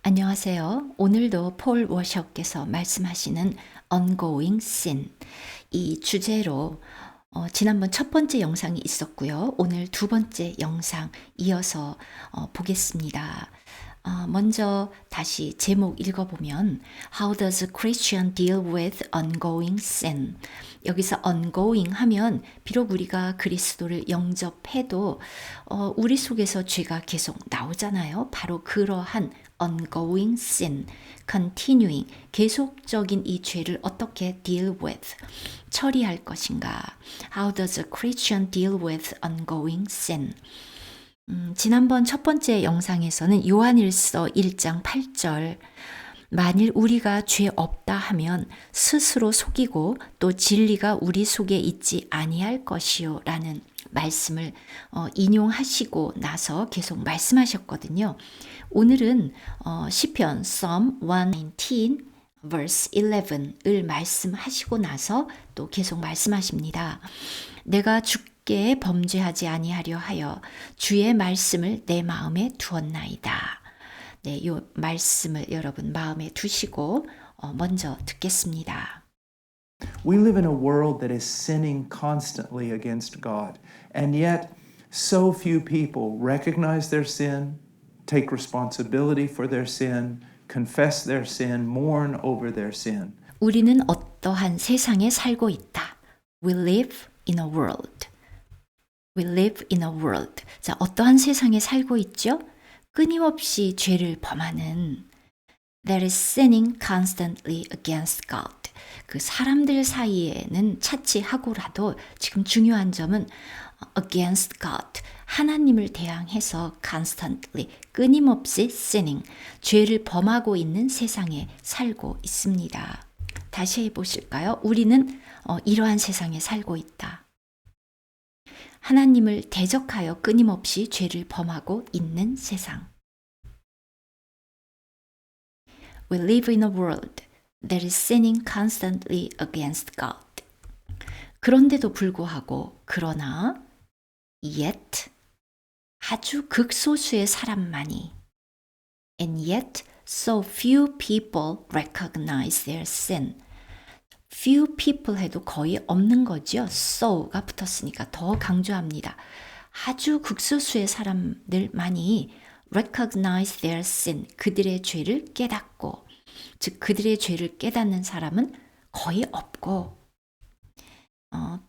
안녕하세요. 오늘도 폴 워셔께서 말씀하시는 ongoing sin 이 주제로 지난번 첫 번째 영상이 있었고요. 오늘 두 번째 영상 이어서 보겠습니다. 먼저 다시 제목 읽어보면 How does a Christian deal with ongoing sin? 여기서 ongoing 하면 비록 우리가 그리스도를 영접해도 우리 속에서 죄가 계속 나오잖아요. 바로 그러한 ongoing sin, continuing, 계속적인 이 죄를 어떻게 deal with, 처리할 것인가. How does a Christian deal with ongoing sin? 지난번 첫 번째 영상에서는 요한일서 1장 8절 만일 우리가 죄 없다 하면 스스로 속이고 또 진리가 우리 속에 있지 아니할 것이요 라는 말씀을 인용하시고 나서 계속 말씀하셨거든요. 오늘은 시편 Psalm 119 verse 11을 말씀하시고 나서 또 계속 말씀하십니다. 내가 주께 범죄하지 아니하려 하여 주의 말씀을 내 마음에 두었나이다. 네, 이 말씀을 여러분 마음에 두시고 먼저 듣겠습니다. We live in a world that is sinning constantly against God, and yet so few people recognize their sin, take responsibility for their sin, confess their sin, mourn over their sin. 우리는 어떠한 세상에 살고 있다. We live in a world. We live in a world. 자, 어떠한 세상에 살고 있죠? 끊임없이 죄를 범하는 that is sinning constantly against God. 그 사람들 사이에는 차치하고라도 지금 중요한 점은 against God. 하나님을 대항해서 constantly, 끊임없이 sinning, 죄를 범하고 있는 세상에 살고 있습니다. 다시 해보실까요? 우리는 이러한 세상에 살고 있다. 하나님을 대적하여 끊임없이 죄를 범하고 있는 세상. We live in a world that is sinning constantly against God. 그런데도 불구하고, 그러나, yet, 아주 극소수의 사람만이, and yet so few people recognize their sin. few people 해도 거의 없는 거죠. so가 붙었으니까 더 강조합니다. 아주 극소수의 사람들만이 recognize their sin, 그들의 죄를 깨닫고, 즉 그들의 죄를 깨닫는 사람은 거의 없고,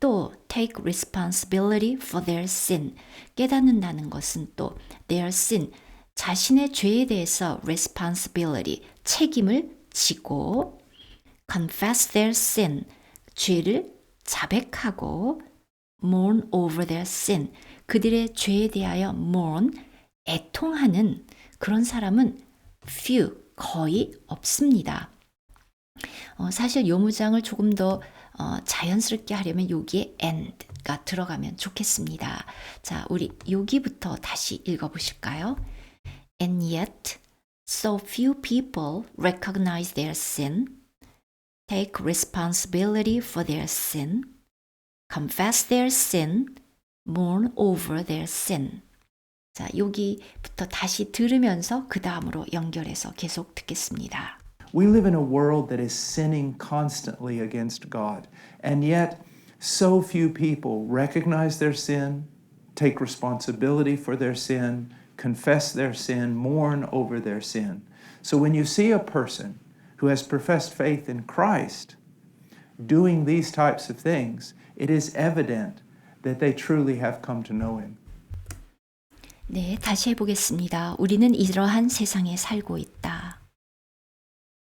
또 take responsibility for their sin, 깨닫는다는 것은 또 their sin, 자신의 죄에 대해서 responsibility, 책임을 지고 confess their sin, 죄를 자백하고 mourn over their sin, 그들의 죄에 대하여 mourn, 애통하는 그런 사람은 few, 거의 없습니다. 사실 요 문장을 조금 더 자연스럽게 하려면 여기에 and가 들어가면 좋겠습니다. 자, 우리 여기부터 다시 읽어보실까요? And yet, so few people recognize their sin, take responsibility for their sin, confess their sin, mourn over their sin. 자, 여기부터 다시 들으면서 그 다음으로 연결해서 계속 듣겠습니다. We live in a world that is sinning constantly against God, and yet so few people recognize their sin, take responsibility for their sin, confess their sin, mourn over their sin. So when you see a person who has professed faith in Christ doing these types of things, it is evident that they truly have come to know Him. 네, 다시 해보겠습니다. 우리는 이러한 세상에 살고 있다.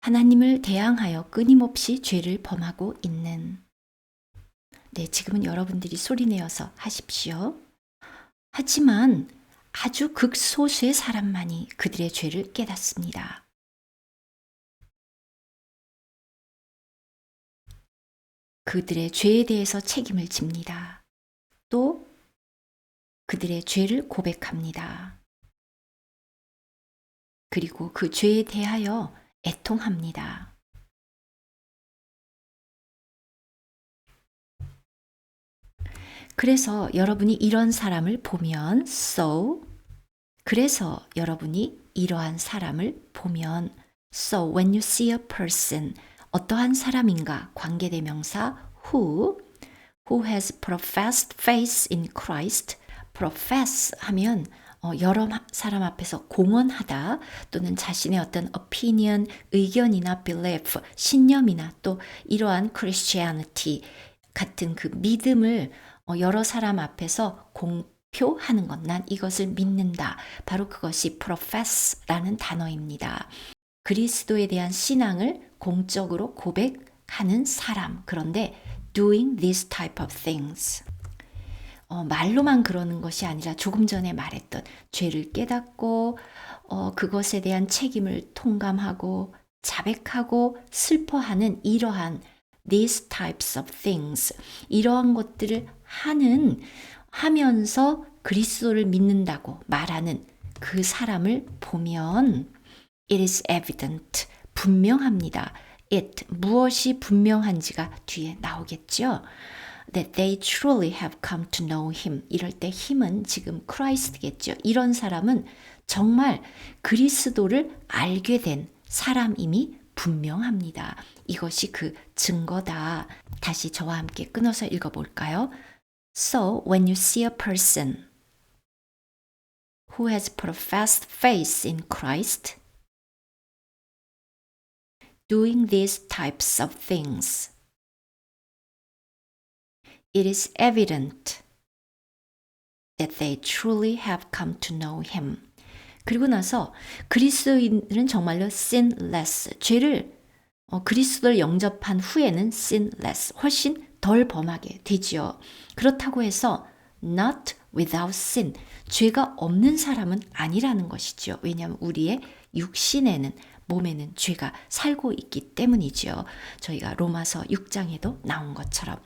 하나님을 대항하여 끊임없이 죄를 범하고 있는. 네, 지금은 여러분들이 소리내어서 하십시오. 하지만 아주 극소수의 사람만이 그들의 죄를 깨닫습니다. 그들의 죄에 대해서 책임을 집니다. 또 그들의 죄를 고백합니다. 그리고 그 죄에 대하여 애통합니다. 그래서 여러분이 이런 사람을 보면 그래서 여러분이 이러한 사람을 보면 So when you see a person 어떠한 사람인가 관계대명사 who has professed faith in Christ profess 하면 여러 사람 앞에서 공언하다 또는 자신의 어떤 opinion, 의견이나 belief, 신념이나 또 이러한 Christianity 같은 그 믿음을 여러 사람 앞에서 공표하는 것, 난 이것을 믿는다. 바로 그것이 profess라는 단어입니다. 그리스도에 대한 신앙을 공적으로 고백하는 사람. 그런데 doing this type of things. 말로만 그러는 것이 아니라 조금 전에 말했던 죄를 깨닫고 그것에 대한 책임을 통감하고 자백하고 슬퍼하는 이러한 these types of things 이러한 것들을 하면서 그리스도를 믿는다고 말하는 그 사람을 보면 it is evident 분명합니다. it 무엇이 분명한지가 뒤에 나오겠죠. That they truly have come to know him. 이럴 때 him은 지금 Christ겠죠. 이런 사람은 정말 그리스도를 알게 된 사람임이 분명합니다. 이것이 그 증거다. 다시 저와 함께 끊어서 읽어볼까요? So when you see a person who has professed faith in Christ doing these types of things it is evident that they truly have come to know him. 그리고 나서 그리스도인들은 정말로 sinless, 죄를 그리스도를 영접한 후에는 sinless, 훨씬 덜 범하게 되지요. 그렇다고 해서 not without sin, 죄가 없는 사람은 아니라는 것이죠. 왜냐하면 우리의 육신에는 몸에는 죄가 살고 있기 때문이죠. 저희가 로마서 6장에도 나온 것처럼.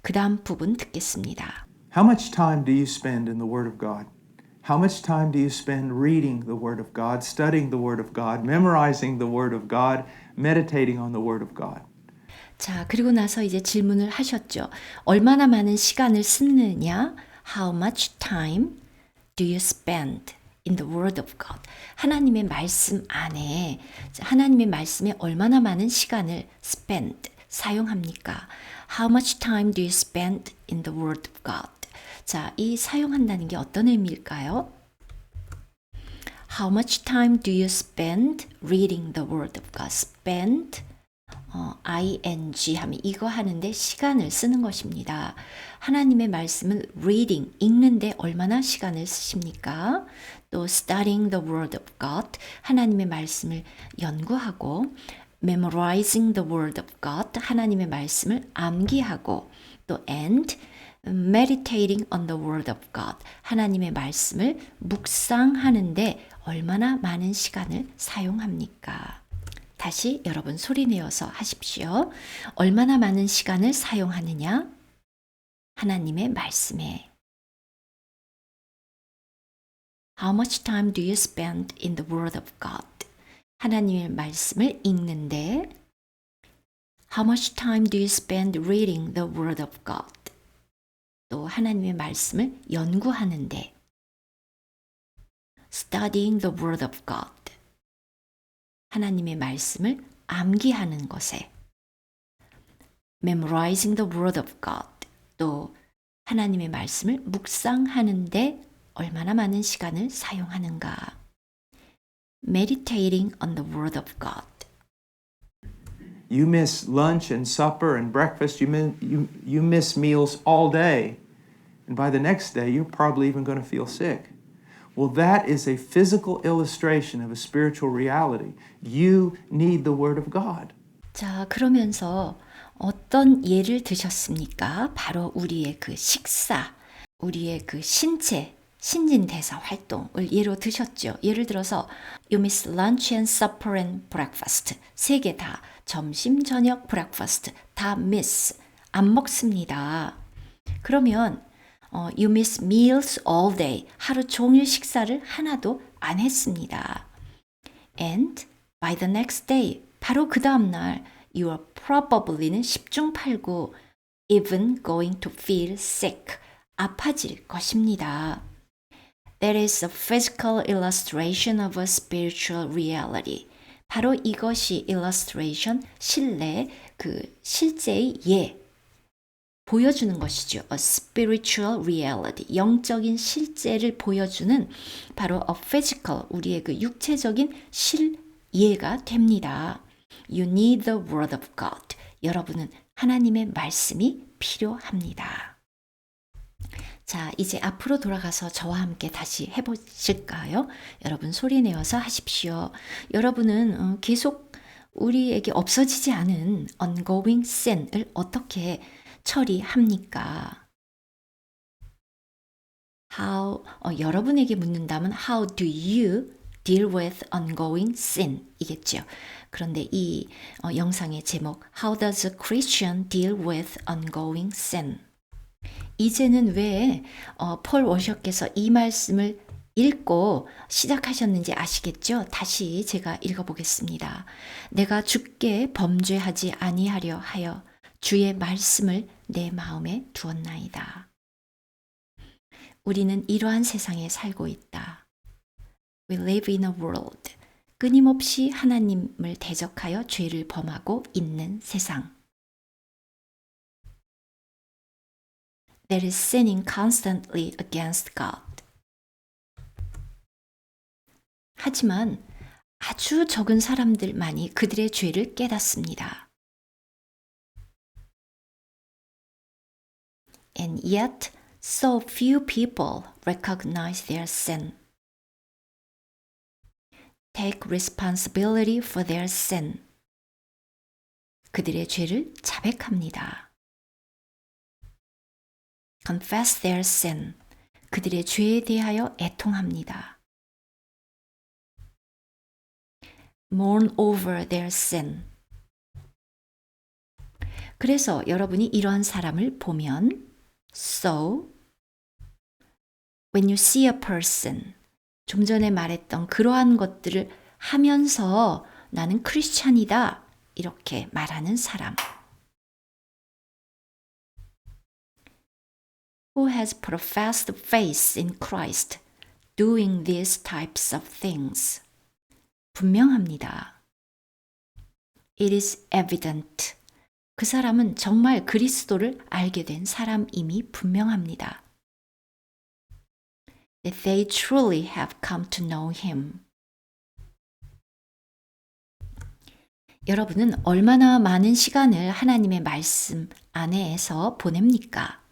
그 다음 부분 듣겠습니다. How much time do you spend in the Word of God? How much time do you spend reading the Word of God, studying the Word of God, memorizing the Word of God, meditating on the Word of God? 자, 그리고 나서 이제 질문을 하셨죠. 얼마나 많은 시간을 쓰느냐? How much time do you spend in the Word of God? 하나님의 말씀 안에, 하나님의 말씀에 얼마나 많은 시간을 spend, 사용합니까? How much time do you spend in the Word of God? 자, 이 사용한다는 게 어떤 의미일까요? How much time do you spend reading the Word of God? Spend, ing 하면 이거 하는데 시간을 쓰는 것입니다. 하나님의 말씀을 reading, 읽는데 얼마나 시간을 쓰십니까? 또 studying the Word of God, 하나님의 말씀을 연구하고 memorizing the Word of God, 하나님의 말씀을 암기하고 또 and meditating on the Word of God, 하나님의 말씀을 묵상하는데 얼마나 많은 시간을 사용합니까? 다시 여러분 소리내어서 하십시오. 얼마나 많은 시간을 사용하느냐? 하나님의 말씀에. How much time do you spend in the Word of God? 하나님의 말씀을 읽는데 How much time do you spend reading the Word of God? 또 하나님의 말씀을 연구하는데 Studying the Word of God. 하나님의 말씀을 암기하는 것에 Memorizing the Word of God. 또 하나님의 말씀을 묵상하는데 얼마나 많은 시간을 사용하는가. Meditating on the Word of God. You miss lunch and supper and breakfast. You miss meals all day. And by the next day, you're probably even going to feel sick. Well, that is a physical illustration of a spiritual reality. You need the Word of God. 자, 그러면서 어떤 예를 드셨습니까? 바로 우리의 그 식사, 우리의 그 신체, 신진대사 활동을 예로 드셨죠. 예를 들어서 You miss lunch and supper and breakfast. 세 개 다 점심, 저녁, breakfast 다 miss, 안 먹습니다. 그러면 You miss meals all day. 하루 종일 식사를 하나도 안 했습니다. And by the next day, 바로 그 다음 날 You are probably는 10중 8구 even going to feel sick. 아파질 것입니다. That is a physical illustration of a spiritual reality. 바로 이것이 illustration, 실내, 그 실제의 예, 보여주는 것이죠. A spiritual reality, 영적인 실제를 보여주는 바로 a physical, 우리의 그 육체적인 실예가 됩니다. You need the word of God. 여러분은 하나님의 말씀이 필요합니다. 자, 이제 앞으로 돌아가서 저와 함께 다시 해보실까요? 여러분 소리 내어서 하십시오. 여러분은 계속 우리에게 없어지지 않은 ongoing sin을 어떻게 처리합니까? 여러분에게 묻는다면 how do you deal with ongoing sin? 이겠죠. 그런데 이 영상의 제목 How does a Christian deal with ongoing sin? 이제는 왜 폴 워셔께서 이 말씀을 읽고 시작하셨는지 아시겠죠? 다시 제가 읽어보겠습니다. 내가 주께 범죄하지 아니하려 하여 주의 말씀을 내 마음에 두었나이다. 우리는 이러한 세상에 살고 있다. We live in a world. 끊임없이 하나님을 대적하여 죄를 범하고 있는 세상. That is sinning constantly against God. 하지만 아주 적은 사람들만이 그들의 죄를 깨닫습니다. And yet, so few people recognize their sin. Take responsibility for their sin. 그들의 죄를 자백합니다. Confess their sin. 그들의 죄에 대하여 애통합니다. Mourn over their sin. 그래서 여러분이 이러한 사람을 보면 So, when you see a person, 좀 전에 말했던 그러한 것들을 하면서 나는 크리스찬이다 이렇게 말하는 사람. Who has professed faith in Christ, doing these types of things. 분명합니다. It is evident. 그 사람은 정말 그리스도를 알게 된 사람임이 분명합니다. That they truly have come to know him. 여러분은 얼마나 많은 시간을 하나님의 말씀 안에서 보냅니까?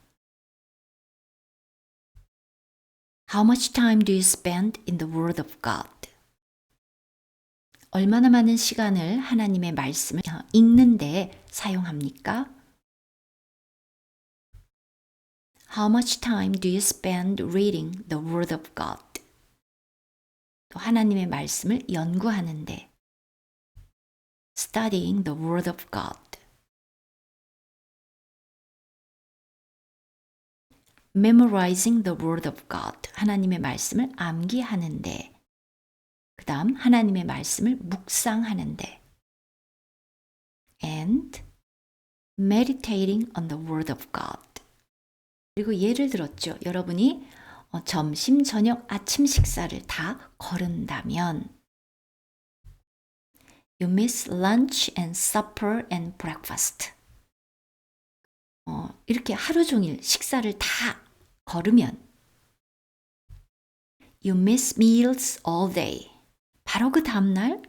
How much time do you spend in the Word of God? 얼마나 많은 시간을 하나님의 말씀을 읽는데 사용합니까? How much time do you spend reading the Word of God? 또 하나님의 말씀을 연구하는데 Studying the Word of God. Memorizing the Word of God. 하나님의 말씀을 암기하는데 그 다음 하나님의 말씀을 묵상하는데 and meditating on the Word of God. 그리고 예를 들었죠. 여러분이 점심, 저녁, 아침 식사를 다 거른다면 You miss lunch and supper and breakfast. 이렇게 하루 종일 식사를 다 거르면 You miss meals all day. 바로 그 다음날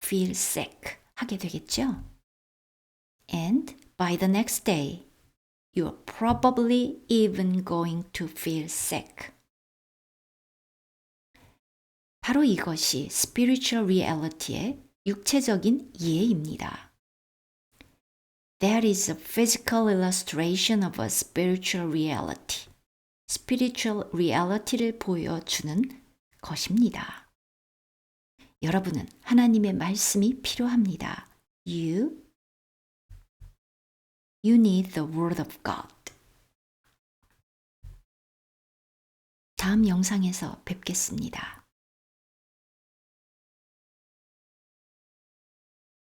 feel sick 하게 되겠죠. And by the next day, you're probably even going to feel sick. 바로 이것이 spiritual reality의 육체적인 이해입니다. That is a physical illustration of a spiritual reality. spiritual reality를 보여주는 것입니다. 여러분은 하나님의 말씀이 필요합니다. You need the word of God. 다음 영상에서 뵙겠습니다.